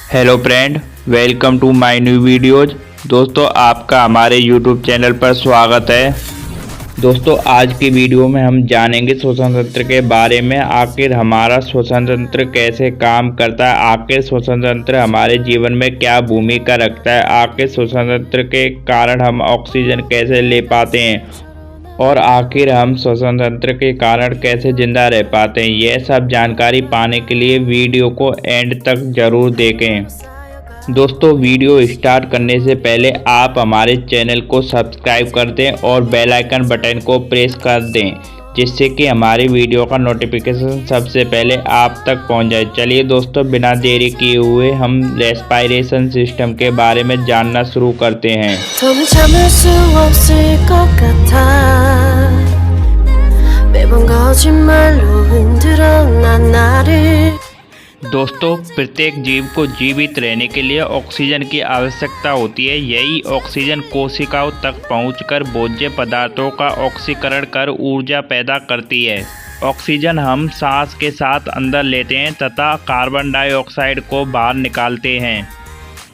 Hello friend, welcome to my new videos. दोस्तों, आपका हमारे यूट्यूब चैनल पर स्वागत है। दोस्तों, आज की वीडियो में हम जानेंगे श्वसन तंत्र के बारे में। आखिर हमारा श्वसन तंत्र कैसे काम करता है, आखिर श्वसन तंत्र हमारे जीवन में क्या भूमिका रखता है, आखिर श्वसन तंत्र के कारण हम ऑक्सीजन कैसे ले पाते हैं और आखिर हम श्वसन तंत्र के कारण कैसे जिंदा रह पाते हैं। यह सब जानकारी पाने के लिए वीडियो को एंड तक जरूर देखें। दोस्तों, वीडियो स्टार्ट करने से पहले आप हमारे चैनल को सब्सक्राइब कर दें और बेल आइकन बटन को प्रेस कर दें, जिससे कि हमारी वीडियो का नोटिफिकेशन सबसे पहले आप तक पहुंच जाए। चलिए दोस्तों, बिना देरी किए हुए हम रेस्पिरेशन सिस्टम के बारे में जानना शुरू करते हैं। दोस्तों, प्रत्येक जीव को जीवित रहने के लिए ऑक्सीजन की आवश्यकता होती है। यही ऑक्सीजन कोशिकाओं तक पहुंचकर भोज्य पदार्थों का ऑक्सीकरण कर ऊर्जा पैदा करती है। ऑक्सीजन हम सांस के साथ अंदर लेते हैं तथा कार्बन डाइऑक्साइड को बाहर निकालते हैं।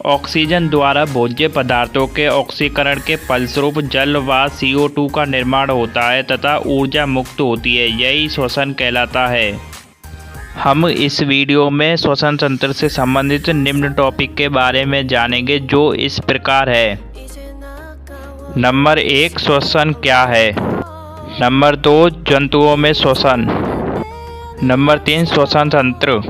ऑक्सीजन द्वारा भोज्य पदार्थों के ऑक्सीकरण के फलस्वरूप जल व CO2 का निर्माण होता है तथा ऊर्जा मुक्त होती है। यही श्वसन कहलाता है। हम इस वीडियो में श्वसन तंत्र से संबंधित निम्न टॉपिक के बारे में जानेंगे, जो इस प्रकार है। नंबर 1, श्वसन क्या है। नंबर 2, जंतुओं में श्वसन। नंबर 3, श्वसन तंत्र।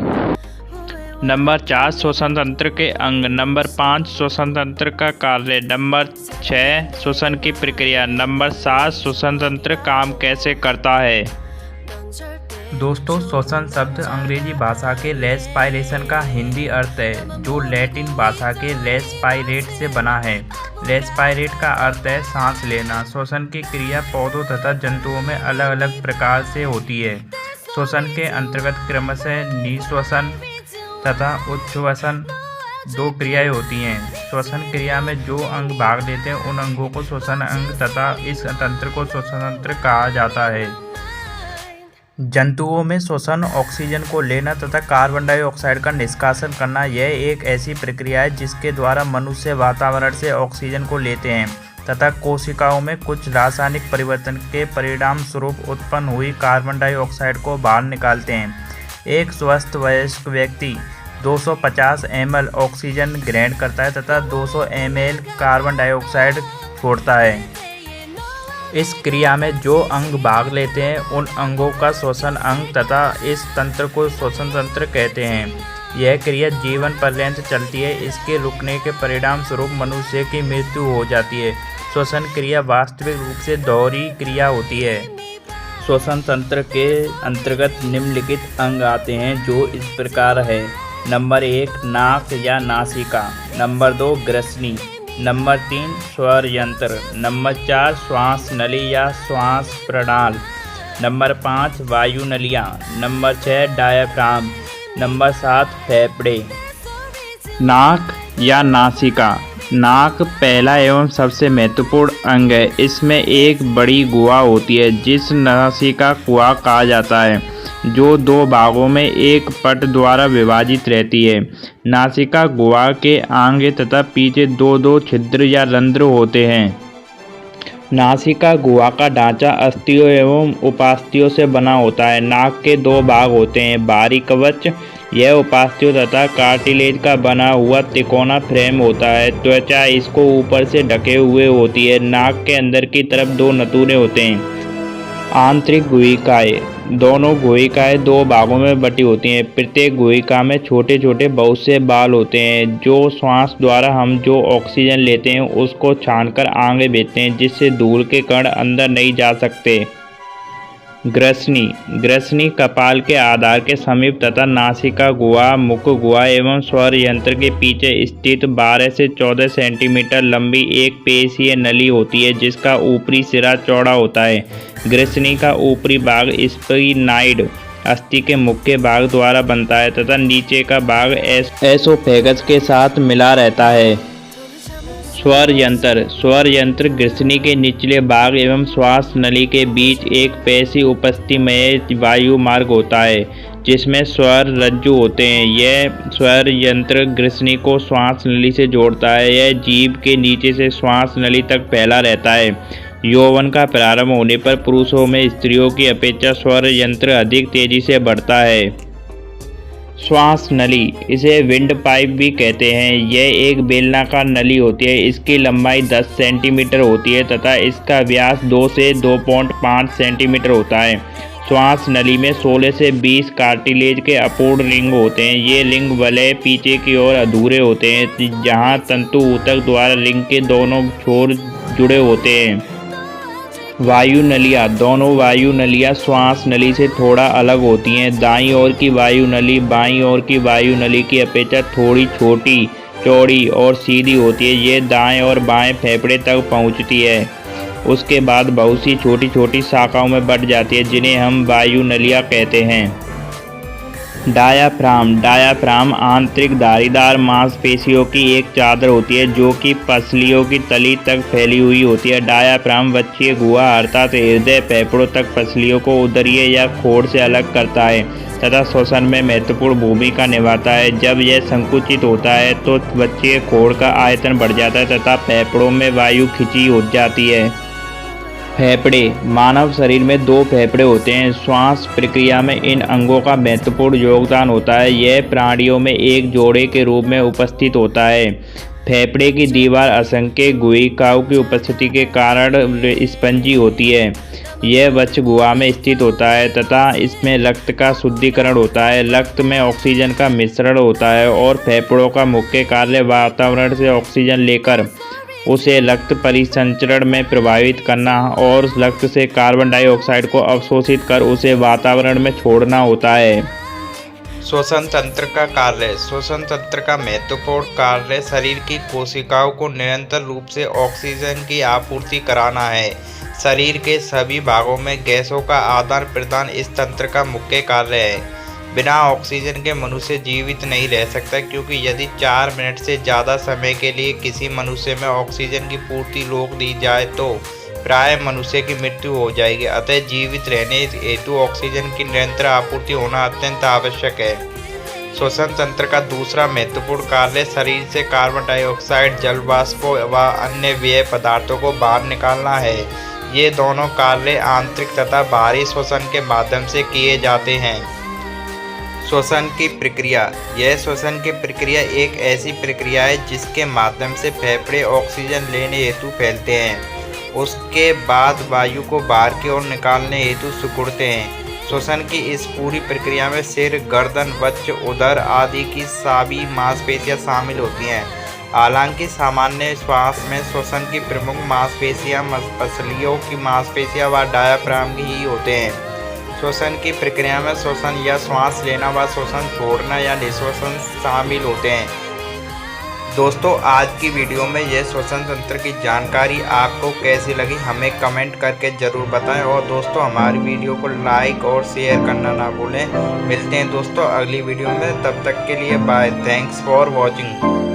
नंबर 4, श्वसन तंत्र के अंग। नंबर 5, श्वसन तंत्र का कार्य। नंबर 6, श्वसन की प्रक्रिया। नंबर 7, श्वसन तंत्र काम कैसे करता है। दोस्तों, श्वसन शब्द अंग्रेजी भाषा के रेस्पिरेशन का हिंदी अर्थ है, जो लैटिन भाषा के रेस्पिरेट से बना है। रेस्पिरेट का अर्थ है सांस लेना। श्वसन की क्रिया पौधों तथा जंतुओं में अलग अलग प्रकार से होती है। श्वसन के अंतर्गत क्रमशः निःश्वसन तथा उच्छ्वसन 2 क्रियाएं होती हैं। श्वसन क्रिया में जो अंग भाग लेते हैं उन अंगों को श्वसन अंग तथा इस तंत्र को श्वसन तंत्र कहा जाता है। जंतुओं में श्वसन ऑक्सीजन को लेना तथा कार्बन डाइऑक्साइड का निष्कासन करना, यह एक ऐसी प्रक्रिया है जिसके द्वारा मनुष्य वातावरण से ऑक्सीजन को लेते हैं तथा कोशिकाओं में कुछ रासायनिक परिवर्तन के परिणाम स्वरूप उत्पन्न हुई कार्बन डाइऑक्साइड को बाहर निकालते हैं। एक स्वस्थ वयस्क व्यक्ति 250 ml ऑक्सीजन ग्रहण करता है तथा 200 ml कार्बन डाइऑक्साइड छोड़ता है। इस क्रिया में जो अंग भाग लेते हैं उन अंगों का श्वसन अंग तथा इस तंत्र को श्वसन तंत्र कहते हैं। यह क्रिया जीवन पर्यंत चलती है। इसके रुकने के परिणाम स्वरूप मनुष्य की मृत्यु हो जाती है। श्वसन क्रिया वास्तविक रूप से दोहरी क्रिया होती है। श्वसन तंत्र के अंतर्गत निम्नलिखित अंग आते हैं, जो इस प्रकार है। नंबर 1, नाक या नासिका। नंबर 2, ग्रसनी। नंबर 3, स्वर यंत्र। नंबर 4, श्वास नली या श्वास प्रणाल। नंबर 5, वायु नलियाँ। Number 6, diaphragm. नंबर 7, फेफड़े। नाक या नासिका। नाक पहला एवं सबसे महत्वपूर्ण अंग है। इसमें एक बड़ी गुहा होती है, जिस नासिका गुहा कहा जाता है, जो 2 भागों में एक पट द्वारा विभाजित रहती है। नासिका गुहा के आगे तथा पीछे 2-2 छिद्र या रंध्र होते हैं। नासिका गुहा का ढांचा अस्थियों एवं उपास्थियों से बना होता है। नाक के 2 भाग होते हैं, बाहरी कवच, यह उपास्थियों तथा कार्टिलेज का बना हुआ तिकोना फ्रेम होता है। त्वचा इसको ऊपर से ढके हुए होती है। नाक के अंदर की तरफ 2 नथुने होते हैं। आंतरिक गुहिकाएं। दोनों गुहिकाएं 2 भागों में बटी होती हैं। प्रत्येक गुहिका में छोटे छोटे बहुत से बाल होते हैं, जो श्वास द्वारा हम जो ऑक्सीजन लेते हैं उसको छानकर आगे भेजते हैं, जिससे धूल के कण अंदर नहीं जा सकते। ग्रसनी। ग्रसनी कपाल के आधार के समीप तथा नासिका गुहा, मुख गुहा एवं स्वर यंत्र के पीछे स्थित 12 से 14 सेंटीमीटर लंबी एक पेशीय नली होती है, जिसका ऊपरी सिरा चौड़ा होता है। ग्रसनी का ऊपरी भाग स्फीनाइड अस्थि के मुख्य भाग द्वारा बनता है तथा नीचे का भाग एसोफेगस के साथ मिला रहता है। स्वर यंत्र। स्वर यंत्र ग्रसनी के निचले भाग एवं श्वास नली के बीच एक पेशी उपस्थितिमय वायु मार्ग होता है। जिसमें स्वर रज्जु होते हैं। यह स्वर यंत्र ग्रसनी को श्वास नली से जोड़ता है। यह जीभ के नीचे से श्वास नली तक फैला रहता है। यौवन का प्रारंभ होने पर पुरुषों में स्त्रियों की अपेक्षा स्वर यंत्र अधिक तेजी से बढ़ता है। श्वास नली, इसे विंड पाइप भी कहते हैं। यह एक बेलनाकार नली होती है। इसकी लंबाई 10 सेंटीमीटर होती है तथा इसका व्यास 2 से 2.5 सेंटीमीटर होता है। श्वास नली में 16 से 20 कार्टिलेज के अपूर्ण रिंग होते हैं। ये रिंग वलय पीछे की ओर अधूरे होते हैं, जहां तंतु ऊतक द्वारा रिंग के दोनों छोर जुड़े होते हैं। वायु नलियाँ, दोनों वायु नलियाँ श्वास नली से थोड़ा अलग होती हैं। दाईं ओर की वायु नली बाईं ओर की वायु नली की अपेक्षा थोड़ी छोटी, चौड़ी और सीधी होती है। ये दाएं और बाएं फेफड़े तक पहुंचती है। उसके बाद बहुत सी छोटी छोटी शाखाओं में बढ़ जाती है, जिन्हें हम वायु नलियाँ कहते हैं। डायाफ्राम, डायाफ्राम आंतरिक धारीदार मांसपेशियों की एक चादर होती है जो कि पसलियों की तली तक फैली हुई होती है। डायाफ्राम वक्षीय गुहा अर्थात हृदय फेफड़ों तक पसलियों को उदरीय या खोड़ से अलग करता है तथा श्वसन में महत्वपूर्ण भूमिका निभाता है। जब यह संकुचित होता है तो वक्षीय खोड़ का आयतन बढ़ जाता है तथा फेफड़ों में वायु खिंची हो जाती है। फेफड़े, मानव शरीर में 2 फेफड़े होते हैं। श्वास प्रक्रिया में इन अंगों का महत्वपूर्ण योगदान होता है। यह प्राणियों में एक जोड़े के रूप में उपस्थित होता है। फेफड़े की दीवार असंख्य गुहिकाओं की उपस्थिति के कारण स्पंजी होती है। यह वक्ष गुहा में स्थित होता है तथा इसमें रक्त का शुद्धिकरण होता है। रक्त में ऑक्सीजन का मिश्रण होता है और फेफड़ों का मुख्य कार्य वातावरण से ऑक्सीजन लेकर उसे रक्त परिसंचरण में प्रभावित करना और रक्त से कार्बन डाइऑक्साइड को अवशोषित कर उसे वातावरण में छोड़ना होता है। श्वसन तंत्र का कार्य, श्वसन तंत्र का महत्वपूर्ण कार्य शरीर की कोशिकाओं को निरंतर रूप से ऑक्सीजन की आपूर्ति कराना है। शरीर के सभी भागों में गैसों का आदान प्रदान इस तंत्र का मुख्य कार्य है। बिना ऑक्सीजन के मनुष्य जीवित नहीं रह सकता, क्योंकि यदि 4 मिनट से ज़्यादा समय के लिए किसी मनुष्य में ऑक्सीजन की पूर्ति रोक दी जाए तो प्राय मनुष्य की मृत्यु हो जाएगी। अतः जीवित रहने हेतु ऑक्सीजन की निरंतर आपूर्ति होना अत्यंत आवश्यक है। श्वसन तंत्र का दूसरा महत्वपूर्ण कार्य शरीर से कार्बन डाइऑक्साइड, जल वाष्प व अन्य व्यय पदार्थों को बाहर निकालना है। ये दोनों कार्य आंतरिक तथा बाहरी श्वसन के माध्यम से किए जाते हैं। श्वसन की प्रक्रिया, यह श्वसन की प्रक्रिया एक ऐसी प्रक्रिया है जिसके माध्यम से फेफड़े ऑक्सीजन लेने हेतु फैलते हैं। उसके बाद वायु को बाहर की ओर निकालने हेतु सिकुड़ते हैं। श्वसन की इस पूरी प्रक्रिया में सिर, गर्दन, वक्ष, उदर आदि की सभी मांसपेशियां शामिल होती हैं। हालांकि सामान्य श्वास में श्वसन की प्रमुख मांसपेशियां पसलियों की मांसपेशियां व डायाफ्राम ही होते हैं। श्वसन की प्रक्रिया में श्वसन या श्वास लेना व श्वसन छोड़ना या निश्वसन शामिल होते हैं। दोस्तों, आज की वीडियो में यह श्वसन तंत्र की जानकारी आपको कैसी लगी हमें कमेंट करके ज़रूर बताएं। और दोस्तों, हमारी वीडियो को लाइक और शेयर करना ना भूलें। मिलते हैं दोस्तों अगली वीडियो में, तब तक के लिए बाय। Thanks for watching.